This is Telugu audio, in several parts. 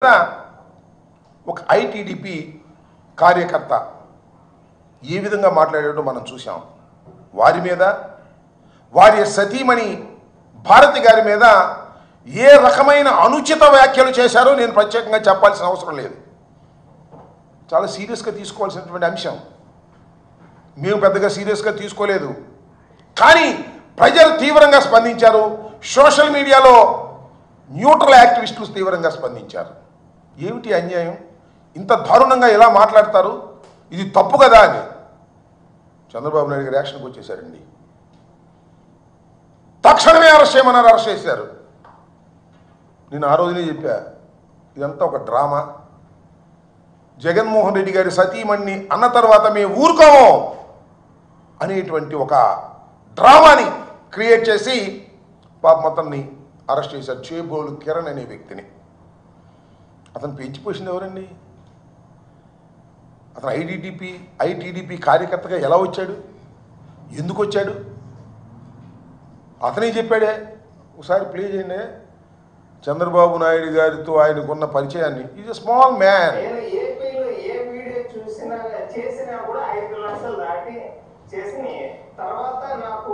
ఒక ఐటీడీపీ కార్యకర్త ఏ విధంగా మాట్లాడాడో మనం చూసాం. వారి మీద, వారి సతీమణి భారతి గారి మీద ఏ రకమైన అనుచిత వ్యాఖ్యలు చేశారో నేను ప్రత్యేకంగా చెప్పాల్సిన అవసరం లేదు. చాలా సీరియస్గా తీసుకోవాల్సినటువంటి అంశం. మేము పెద్దగా సీరియస్గా తీసుకోలేదు, కానీ ప్రజలు తీవ్రంగా స్పందించారు. సోషల్ మీడియాలో న్యూట్రల్ యాక్టివిస్టులు తీవ్రంగా స్పందించారు. ఏమిటి అన్యాయం? ఇంత దారుణంగా ఎలా మాట్లాడతారు? ఇది తప్పు కదా అని చంద్రబాబు నాయుడు గారు రియాక్షన్కి వచ్చేసారండి. తక్షణమే అరెస్ట్ చేయమన్నారు, అరెస్ట్ చేశారు. నేను ఆ రోజునే చెప్పా, ఇదంతా ఒక డ్రామా. జగన్మోహన్ రెడ్డి గారి సతీమణిని అన్న తర్వాత మేము ఊరుకోము అనేటువంటి ఒక డ్రామాని క్రియేట్ చేసి పాపం అతన్ని అరెస్ట్ చేశారు. చేబోలు కిరణ్ అనే వ్యక్తిని. అతను పెంచిపోసింది ఎవరండి? అతను ఐటీడీపీ కార్యకర్తగా ఎలా వచ్చాడు? ఎందుకు వచ్చాడు? అతనే చెప్పాడే. ఒకసారి ప్లే చేయండి. చంద్రబాబు నాయుడు గారితో ఆయనకున్న పరిచయాన్ని. Is a small man. తర్వాత నాకు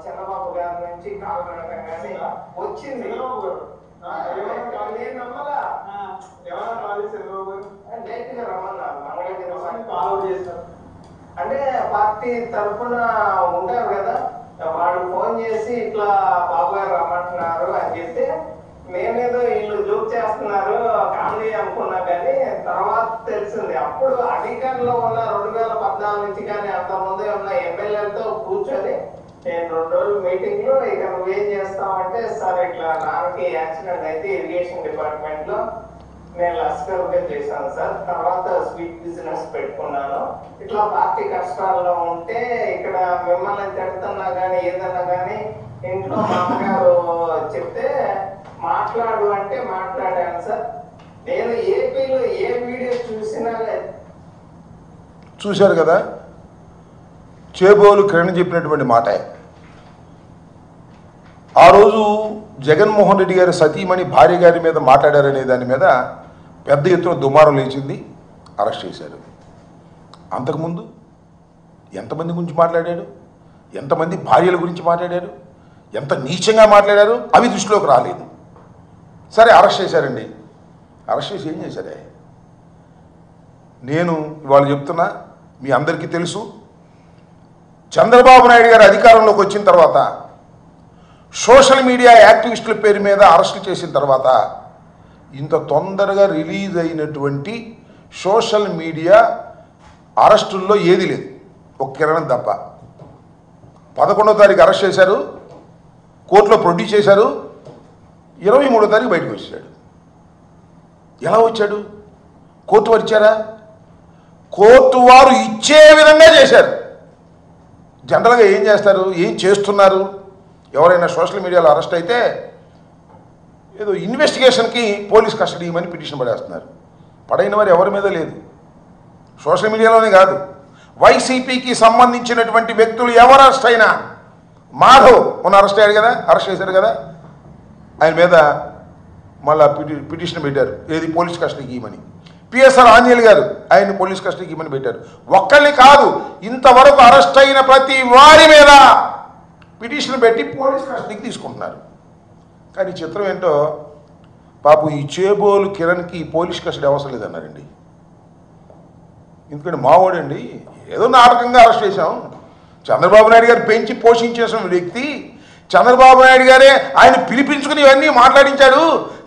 చంద్రబాబు గారి నుంచి కాల్ కానీ వచ్చింది. అంటే పార్టీ తరఫున ఉంటారు కదా, వాళ్ళు ఫోన్ చేసి ఇట్లా బాబు గారు రమ్మంటున్నారు అని చెప్తే మేమేదో వీళ్ళు జోక్ చేస్తున్నారు కామెడీ అనుకున్నా, కానీ తర్వాత తెలిసింది. అప్పుడు అధికారంలో ఉన్న 2014 నుంచి కానీ అంతకుముందే ఉన్న ఎమ్మెల్యేలతో కూర్చొని నేను 2 రోజులు మీటింగ్ లో ఇక నువ్వేం చేస్తావంటే, సార్ ఇట్లా నాన్నకి యాక్సిడెంట్ అయితే ఇరిగేషన్ డిపార్ట్మెంట్ లో నేను లస్కర్గా చేశాను సార్, తర్వాత స్వీట్ బిజినెస్ పెట్టుకున్నాను, ఇట్లా పార్టీ కష్టాల్లో ఉంటే ఇక్కడ మిమ్మల్ని తిడుతున్నా కానీ ఏదన్నా కానీ ఇంట్లో మామగారు చెప్తే మాట్లాడు అంటే మాట్లాడాను సార్. నేను ఏపీలో ఏ వీడియో చూసినా చూశారు కదా, చేబోలు కిరణ్ చెప్పినటువంటి మాట. ఆ రోజు జగన్మోహన్ రెడ్డి గారి సతీమణి భార్య గారి మీద మాట్లాడారనే దాని మీద పెద్ద ఎత్తున దుమారం లేచింది, అరెస్ట్ చేశారు. అంతకుముందు ఎంతమంది గురించి మాట్లాడాడు, ఎంతమంది భార్యల గురించి మాట్లాడారు, ఎంత నీచంగా మాట్లాడారు, అవి దృష్టిలోకి రాలేదు. సరే అరెస్ట్ చేశారండి. అరెస్ట్ చేసి ఏం చేశారే? నేను ఇవాళ చెప్తున్నా, మీ అందరికీ తెలుసు, చంద్రబాబు నాయుడు గారు అధికారంలోకి వచ్చిన తర్వాత సోషల్ మీడియా యాక్టివిస్టుల పేరు మీద అరెస్టు చేసిన తర్వాత ఇంత తొందరగా రిలీజ్ అయినటువంటి సోషల్ మీడియా అరెస్టుల్లో ఏది లేదు, ఒక కిరణం తప్ప. 11వ తారీఖు అరెస్ట్ చేశారు, కోర్టులో ప్రొడ్యూస్ చేశారు, 23వ తారీఖు బయటకు వచ్చాడు. ఎలా వచ్చాడు? కోర్టు వారు ఇచ్చారా? కోర్టు వారు ఇచ్చే విధంగా చేశారు. జనరల్గా ఏం చేస్తారు, ఏం చేస్తున్నారు? ఎవరైనా సోషల్ మీడియాలో అరెస్ట్ అయితే ఏదో ఇన్వెస్టిగేషన్కి పోలీస్ కస్టడీ ఇవ్వమని పిటిషన్ పడేస్తున్నారు. పడైన వారు ఎవరి మీద లేదు. సోషల్ మీడియాలోనే కాదు, వైసీపీకి సంబంధించినటువంటి వ్యక్తులు ఎవరు అరెస్ట్ అయినా, మాధవ్ మొన్న అరెస్ట్ అయ్యాడు కదా, అరెస్ట్ చేశారు కదా, ఆయన మీద మళ్ళా పిటిషన్ పెట్టారు, ఏది పోలీస్ కస్టడీకి ఇవ్వమని. పిఎస్ఆర్ ఆంజనేయులు గారు ఆయన్ని పోలీస్ కస్టడీకి ఇవ్వమని పెట్టారు. ఒక్కళ్ళని కాదు, ఇంతవరకు అరెస్ట్ అయిన ప్రతి వారి మీద పిటిషన్ పెట్టి పోలీస్ కస్టడీకి తీసుకుంటున్నారు. కానీ చిత్రం ఏంటో, పాపం ఈ చేబోలు కిరణ్కి పోలీస్ కస్టడీ అవసరం లేదన్నారండి. ఎందుకంటే మావోడండి, ఏదో నాటకంగా అరెస్ట్ చేశాం. చంద్రబాబు నాయుడు గారు పెంచి పోషించేసిన వ్యక్తి, చంద్రబాబు నాయుడు గారే ఆయన పిలిపించుకుని ఇవన్నీ మాట్లాడించాడు.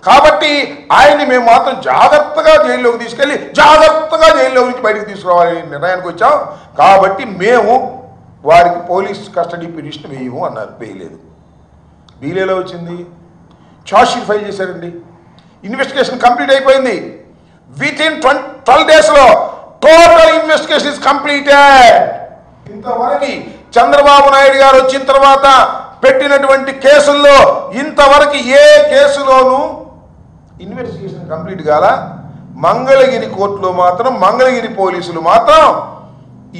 కాబట్టి ఆయన్ని మేము మాత్రం జాగ్రత్తగా జైల్లోకి తీసుకెళ్ళి జాగ్రత్తగా జైల్లో నుంచి బయటకు తీసుకురావాలని నిర్ణయానికి వచ్చాం. కాబట్టి మేము వారికి పోలీస్ కస్టడీ పిటిషన్ వేయము అన్నారు. వేయలేదు. బీలేలో వచ్చింది, ఛార్జ్షీట్ ఫైల్ చేశారండి. ఇన్వెస్టిగేషన్ కంప్లీట్ అయిపోయింది. వితిన్ 12 daysలో టోటల్ ఇన్వెస్టిగేషన్ ఇస్ కంప్లీటెడ్. ఇంతవరకు చంద్రబాబు నాయుడు గారు వచ్చిన తర్వాత పెట్టినటువంటి కేసుల్లో ఇంతవరకు ఏ కేసులోనూ ఇన్వెస్టిగేషన్ కంప్లీట్ కాల. మంగళగిరి కోర్టులో మాత్రం, మంగళగిరి పోలీసులు మాత్రం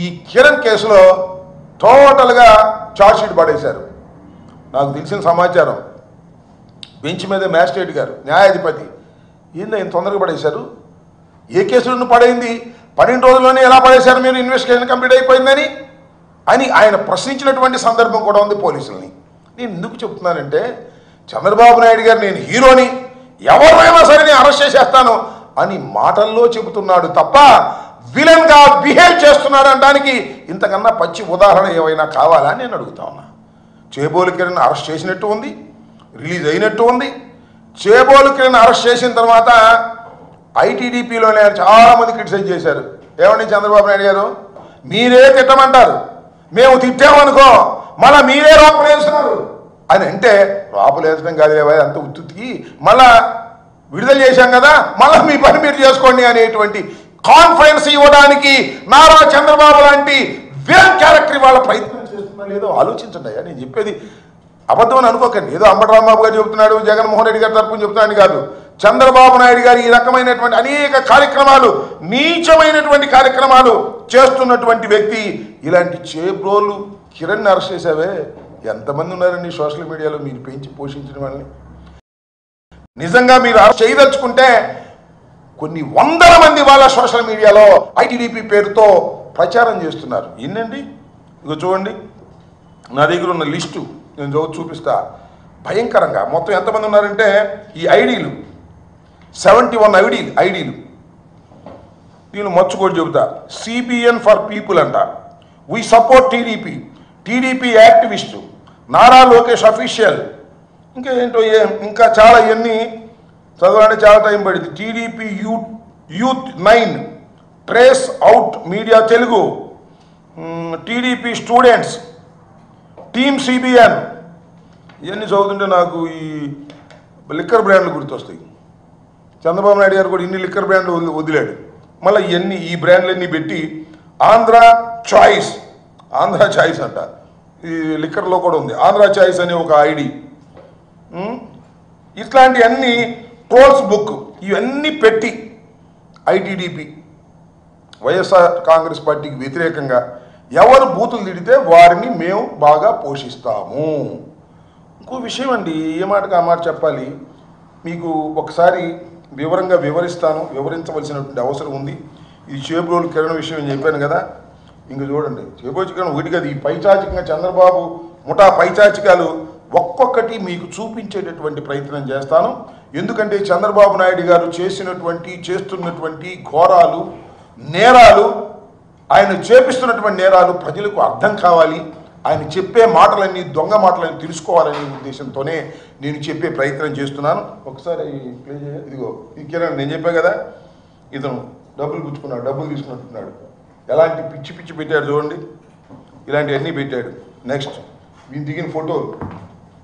ఈ కిరణ్ కేసులో టోటల్గా ఛార్జ్షీట్ పడేశారు. నాకు తెలిసిన సమాచారం, బెంచ్ మీద మ్యాజిస్ట్రేట్ గారు, న్యాయాధిపతి ఏందా ఇంత తొందరగా పడేశారు? ఏ కేసులను పడైంది? 12 రోజుల్లోనే ఎలా పడేశారు మీరు? ఇన్వెస్టిగేషన్ కంప్లీట్ అయిపోయిందని అని ఆయన ప్రశ్నించినటువంటి సందర్భం కూడా ఉంది పోలీసుల్ని. నేను ఎందుకు చెప్తున్నానంటే, చంద్రబాబు నాయుడు గారు నేను హీరోని, ఎవరైనా సరే నేను అరెస్ట్ చేసేస్తాను అని మాటల్లో చెబుతున్నాడు తప్ప విలన్గా బిహేవ్ చేస్తున్నాడు అనడానికి ఇంతకన్నా పచ్చి ఉదాహరణ ఏమైనా కావాలా అని నేను అడుగుతా ఉన్నా. చేబోలు కిరణ్ అరెస్ట్ చేసినట్టు ఉంది, రిలీజ్ అయినట్టు ఉంది. చేబోలు కిరణ్ అరెస్ట్ చేసిన తర్వాత ఐటీడీపీలోనే చాలామంది క్రిటిసైజ్ చేశారు. ఏమండి చంద్రబాబు నాయుడు గారు, మీరే తిట్టమంటారు, మేము తిట్టామనుకో మళ్ళీ మీరే లోపల వేస్తున్నారు అని అంటే, లోపల వేసడం కాదు అంత ఉత్తుకి మళ్ళా విడుదల చేశాం కదా, మళ్ళీ మీ పని మీరు చేసుకోండి అనేటువంటి కాన్ఫిడెన్స్ ఇవ్వడానికి నారా చంద్రబాబు లాంటి విలన్ క్యారెక్టర్ వాళ్ళ ప్రయత్నం చేస్తున్నా లేదో ఆలోచించండి అయ్యా. నేను చెప్పేది అబద్ధం అని అనుకోకండి. ఏదో అంబటి రాంబాబు గారు చెబుతున్నాడు, జగన్మోహన్ రెడ్డి గారి తరపున చెబుతున్నాడు కాదు. చంద్రబాబు నాయుడు గారు ఈ రకమైనటువంటి అనేక కార్యక్రమాలు, నీచమైనటువంటి కార్యక్రమాలు చేస్తున్నటువంటి వ్యక్తి. ఇలాంటి చేబ్రోలు కిరణ్ అరెస్ట్ చేసావే, ఎంతమంది ఉన్నారండి సోషల్ మీడియాలో మీరు పెంచి పోషించిన వాళ్ళని? నిజంగా మీరు అరెస్ట్ చేయదలుచుకుంటే కొన్ని వందల మంది వాళ్ళ సోషల్ మీడియాలో ఐటీడీపీ పేరుతో ప్రచారం చేస్తున్నారు. ఏంటండి ఇగో చూడండి, నా దగ్గర ఉన్న లిస్టు నేను చూపిస్తా. భయంకరంగా మొత్తం ఎంతమంది ఉన్నారంటే ఈ ఐడీలు 71 ఐడీలు. నేను మర్చిపోయి చెబుతా. సిబిఎన్ ఫర్ పీపుల్ అంట, we support TDP, TDP activist, Nara Lokesh official, ఇంకా ఏంటో ఇంకా చాలా ఇవన్నీ చదవాలంటే చాలా టైం పడింది. TDP youth 9, trace out media Telugu, TDP students, team CBN. ఇవన్నీ చదువుతుంటే నాకు ఈ లిక్కర్ బ్రాండ్లు గుర్తొస్తాయి. చంద్రబాబు నాయుడు గారు కూడా ఇన్ని లిక్కర్ బ్రాండ్లు వదిలాడు. మళ్ళీ ఇవన్నీ ఈ బ్రాండ్లన్నీ పెట్టి ఆంధ్ర చాయిస్ అంట, ఈ లిక్కర్లో కూడా ఉంది ఆంధ్ర చాయిస్ అనే ఒక ఐడి. ఇట్లాంటివన్నీ ట్రోల్స్ బుక్ ఇవన్నీ పెట్టి ఐటీడీపీ వైఎస్ఆర్ కాంగ్రెస్ పార్టీకి వ్యతిరేకంగా ఎవరు బూతులు తిడితే వారిని మేము బాగా పోషిస్తాము. ఇంకో విషయం అండి, ఏ మాటకు ఆ మాట చెప్పాలి మీకు, ఒకసారి వివరంగా వివరించవలసినటువంటి అవసరం ఉంది. ఇది చేబ్రోలు కిరణ్ విషయం నేను చెప్పాను కదా. ఇంక చూడండి, చేబ్రోలు కిరణ్ ఒకటి కదా, ఈ పైచాచికంగా చంద్రబాబు ముఠా పైచాచికాలు ఒక్కొక్కటి మీకు చూపించేటటువంటి ప్రయత్నం చేస్తాను. ఎందుకంటే చంద్రబాబు నాయుడు గారు చేస్తున్నటువంటి ఘోరాలు, నేరాలు, ఆయన చేపిస్తున్నటువంటి నేరాలు ప్రజలకు అర్థం కావాలి. ఆయన చెప్పే మాటలన్నీ దొంగ మాటలని తెలుసుకోవాలనే ఉద్దేశంతోనే నేను చెప్పే ప్రయత్నం చేస్తున్నాను. ఒకసారి ప్లే చేయ. ఇదిగో ఈ కిరణ్, నేను చెప్పా కదా, ఇతను డబ్బులు పుచ్చుకున్నాడు, డబ్బులు తీసుకున్నట్టున్నాడు. ఎలాంటి పిచ్చి పెట్టాడు చూడండి, ఇలాంటివన్నీ పెట్టాడు. నెక్స్ట్ వీళ్ళు దిగిన ఫోటోలు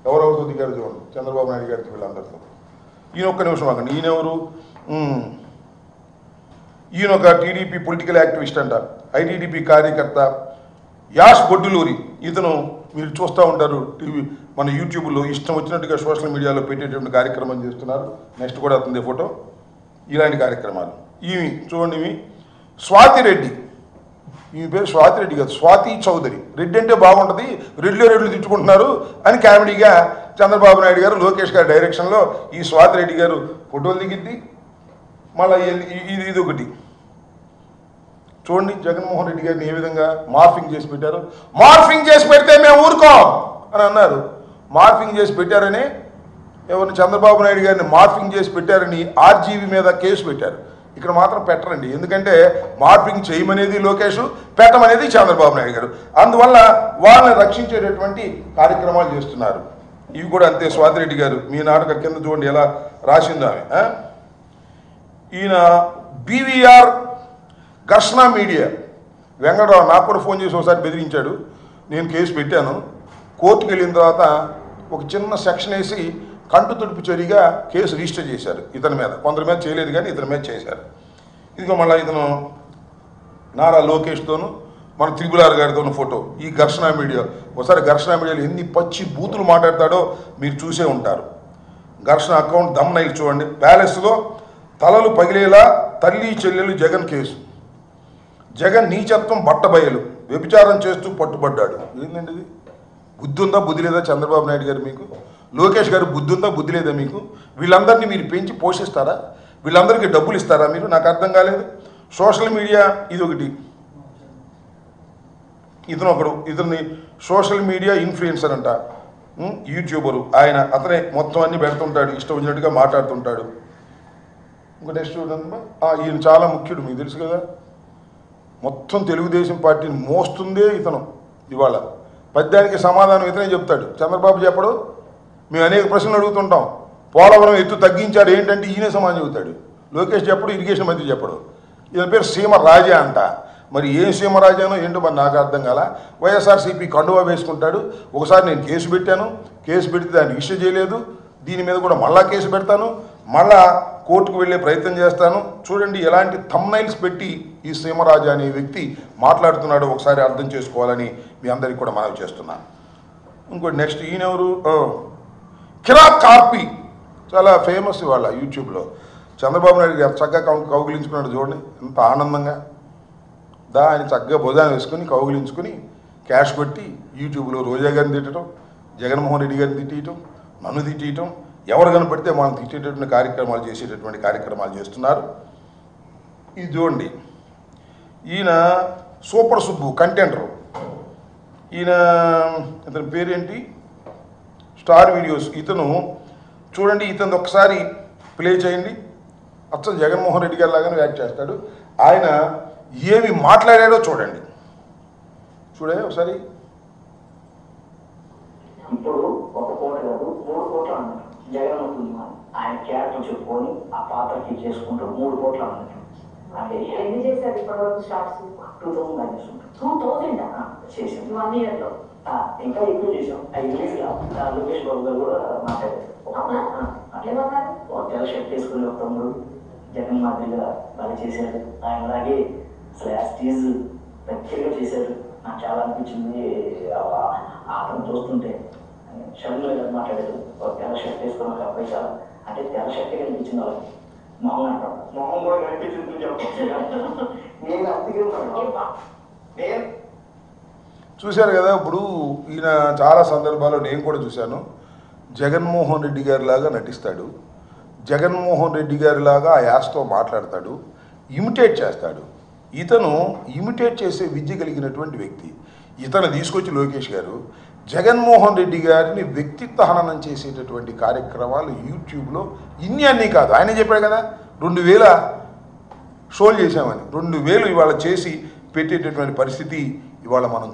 ఎవరెవరితో దిగారు చూడండి, చంద్రబాబు నాయుడు గారికి వీళ్ళందరితో. ఈయన ఒక్క నిమిషం ఆగండి, ఈయనెవరు? ఈయన ఒక టీడీపీ పొలిటికల్ యాక్టివిస్ట్ అంట, ఐటీడీపీ కార్యకర్త యాష్ బొడ్డులూరి. ఇతను మీరు చూస్తూ ఉంటారు టీవీ మన యూట్యూబ్లో ఇష్టం వచ్చినట్టుగా సోషల్ మీడియాలో పెట్టేటువంటి కార్యక్రమం చేస్తున్నారు. నెక్స్ట్ కూడా అవుతుంది ఫోటో. ఇలాంటి కార్యక్రమాలు. ఈమె చూడండి, ఇవి స్వాతి రెడ్డి. ఈమె పేరు స్వాతి రెడ్డి కాదు, స్వాతి చౌదరి. రెడ్డి అంటే బాగుంటుంది, రెడ్లు తిట్టుకుంటున్నారు అని కామెడీగా చంద్రబాబు నాయుడు గారు లోకేష్ గారి డైరెక్షన్లో ఈ స్వాతి రెడ్డి గారు ఫోటోలు దిగిద్ది. మళ్ళీ ఇది ఒకటి చూడండి, జగన్మోహన్ రెడ్డి గారిని ఏ విధంగా మార్ఫింగ్ చేసి పెట్టారు. మార్ఫింగ్ చేసి పెడితే మేము ఊరుకోం అని అన్నారు. మార్ఫింగ్ చేసి పెట్టారని ఎవరిని? చంద్రబాబు నాయుడు గారిని మార్ఫింగ్ చేసి పెట్టారని ఆర్జీవీ మీద కేసు పెట్టారు. ఇక్కడ మాత్రం పెట్టరండి, ఎందుకంటే మార్ఫింగ్ చేయమనేది లోకేష్, పెట్టమనేది చంద్రబాబు నాయుడు గారు. అందువల్ల వాళ్ళని రక్షించేటటువంటి కార్యక్రమాలు చేస్తున్నారు. ఇవి కూడా అంతే. స్వాతిరెడ్డి గారు మీ నాటక కింద చూడండి ఎలా రాసింది ఆమె. ఈయన బీవీఆర్ ఘర్షణ మీడియా వెంకటరావు నాకు కూడా ఫోన్ చేసి ఒకసారి బెదిరించాడు. నేను కేసు పెట్టాను. కోర్టుకు వెళ్ళిన తర్వాత ఒక చిన్న సెక్షన్ వేసి కంటు తుడుపు చర్యగా కేసు రిజిస్టర్ చేశారు ఇతని మీద. కొందరి మీద చేయలేదు కానీ ఇతని మీద చేశారు. ఇదిగో మళ్ళీ ఇతను నారా లోకేష్తోను మన త్రిపులార్ గారితోనూ ఫోటో. ఈ ఘర్షణ మీడియా, ఒకసారి ఘర్షణ మీడియాలో ఎన్ని పచ్చి బూతులు మాట్లాడతాడో మీరు చూసే ఉంటారు. ఘర్షణ అకౌంట్ దమ్నైల్ చూడండి. ప్యాలెస్లో తలలు పగిలేలా తల్లి చెల్లెలు జగన్ కేసు. జగన్ నీచత్వం బట్టబయలు, వ్యభిచారం చేస్తూ పట్టుబడ్డాడు. ఏంటండి ఇది? బుద్ధి ఉందా బుద్ధి లేదా చంద్రబాబు నాయుడు గారు మీకు? లోకేష్ గారు బుద్ధి ఉందా బుద్ధి లేదా మీకు? వీళ్ళందరినీ మీరు పెంచి పోషిస్తారా? వీళ్ళందరికీ డబ్బులు ఇస్తారా మీరు? నాకు అర్థం కాలేదు. సోషల్ మీడియా ఇది ఒకటి, ఇతన్ని సోషల్ మీడియా ఇన్ఫ్లుయెన్సర్ అంట, యూట్యూబరు ఆయన, అతనే మొత్తం అన్ని పెడుతుంటాడు, ఇష్టం వచ్చినట్టుగా మాట్లాడుతుంటాడు. ఇంకో నెక్స్ట్ చూడండి, ఈయన చాలా ముఖ్యుడు, మీకు తెలుసు కదా, మొత్తం తెలుగుదేశం పార్టీని మోస్తుందే ఇతను. ఇవాళ పద్యానికి సమాధానం ఇతనే చెప్తాడు, చంద్రబాబు చెప్పడు. మేము అనేక ప్రశ్నలు అడుగుతుంటాం, పోలవరం ఎత్తు తగ్గించాడు ఏంటంటే ఈయనే సమాధానం చెబుతాడు. లోకేష్ చెప్పడు, ఇరిగేషన్ మంత్రి చెప్పడు. ఈయన పేరు సీమరాజా అంట. మరి ఏం సీమరాజానో ఏంటో మరి నాకు అర్థం కాల. వైఎస్ఆర్సీపీ కండువా వేసుకుంటాడు. ఒకసారి నేను కేసు పెట్టాను, కేసు పెడితే దాన్ని ఇష్యూ చేయలేదు, దీని మీద కూడా మళ్ళా కేసు పెడతాను, మళ్ళా కోర్టుకు వెళ్ళే ప్రయత్నం చేస్తాను. చూడండి ఎలాంటి థంబ్నైల్స్ పెట్టి ఈ సీమరాజా అనే వ్యక్తి మాట్లాడుతున్నాడో ఒకసారి అర్థం చేసుకోవాలని మీ అందరికీ కూడా మనవి చేస్తున్నాను. ఇంకోటి నెక్స్ట్ ఈయనెవరు, కిరాక్ కార్పి, చాలా ఫేమస్ ఇవాళ యూట్యూబ్లో. చంద్రబాబు నాయుడు గారు చక్కగా కౌగిలించుకున్నాడు చూడండి, ఎంత ఆనందంగా. ఆయన చక్కగా భుజాన్ని వేసుకొని కౌగిలించుకొని క్యాష్ కొట్టి యూట్యూబ్లో రోజా గారిని తిట్టడం, జగన్మోహన్ రెడ్డి గారిని తిట్టడం, నన్ను తిట్టడం, ఎవరు కనపడితే మనం తిట్టేటటువంటి కార్యక్రమాలు చేసేటటువంటి కార్యక్రమాలు చేస్తున్నారు. ఇది చూడండి, ఈయన సూపర్ సుబ్బు కంటెంటరు. ఇతని పేరేంటి, స్టార్ వీడియోస్. ఇతను చూడండి, ఇతను ఒకసారి ప్లే చేయండి. అచ్చం జగన్మోహన్ రెడ్డి గారి లాగానే యాక్ట్ చేస్తాడు. ఆయన ఏమి మాట్లాడాడో చూడండి, ఒకసారి. ఇప్పుడు ఒక కోట కాదు 3 కోట్లు అన్నట్టు జగన్ అవుతుంది. ఆయన క్యారెక్టర్ చెప్పుకొని ఆ పాత్రకి చేసుకుంటూ 3 కోట్లు అన్నట్టు. అంటే ఎన్ని చేశారు ఇప్పటివరకు స్టార్ట్స్? 2000 చేస్తుంటాం. 2000 చేసాం. 1 year లో ఇంకా ఎక్కువ చేసాం. ఇంగ్లీష్ లోకేష్ బాబు గారు కూడా మాట్లాడారు. ఏమన్నారు? తెల్ల షర్ట్ వేసుకుని ఒక తమ్ముడు జగన్ మాదిరిగా బాగా చేశారు. ఆయన అలాగే అసలు యాస్టీజ్ ప్రత్యేకంగా చేశారు. నాకు చాలా అనిపించింది అతను చూస్తుంటే. షర్మిల గారు మాట్లాడారు, ఒక తెల్ల షర్ట్ వేసుకుని ఒక అబ్బాయి చాలా, అంటే తెల్ల షర్ట్ కనిపించింది వాళ్ళకి. మొహం అంటారు, మొహం కూడా కనిపించింది. నేను అంతకే చూశారు కదా. ఇప్పుడు ఈయన చాలా సందర్భాల్లో నేను కూడా చూశాను, జగన్మోహన్ రెడ్డి గారి లాగా నటిస్తాడు, జగన్మోహన్ రెడ్డి గారి లాగా ఆ యాస్తో మాట్లాడతాడు, ఇమిటేట్ చేస్తాడు. ఇతను ఇమిటేట్ చేసే విద్య కలిగినటువంటి వ్యక్తి. ఇతను తీసుకొచ్చి లోకేష్ గారు జగన్మోహన్ రెడ్డి గారిని వ్యక్తిత్వ హననం చేసేటటువంటి కార్యక్రమాలు యూట్యూబ్లో ఇన్ని అన్నీ కాదు. ఆయనే చెప్పాడు కదా 2000 షోలు చేశామని, 2000 ఇవాళ చేసి పెట్టేటటువంటి పరిస్థితి ఇవాళ మనం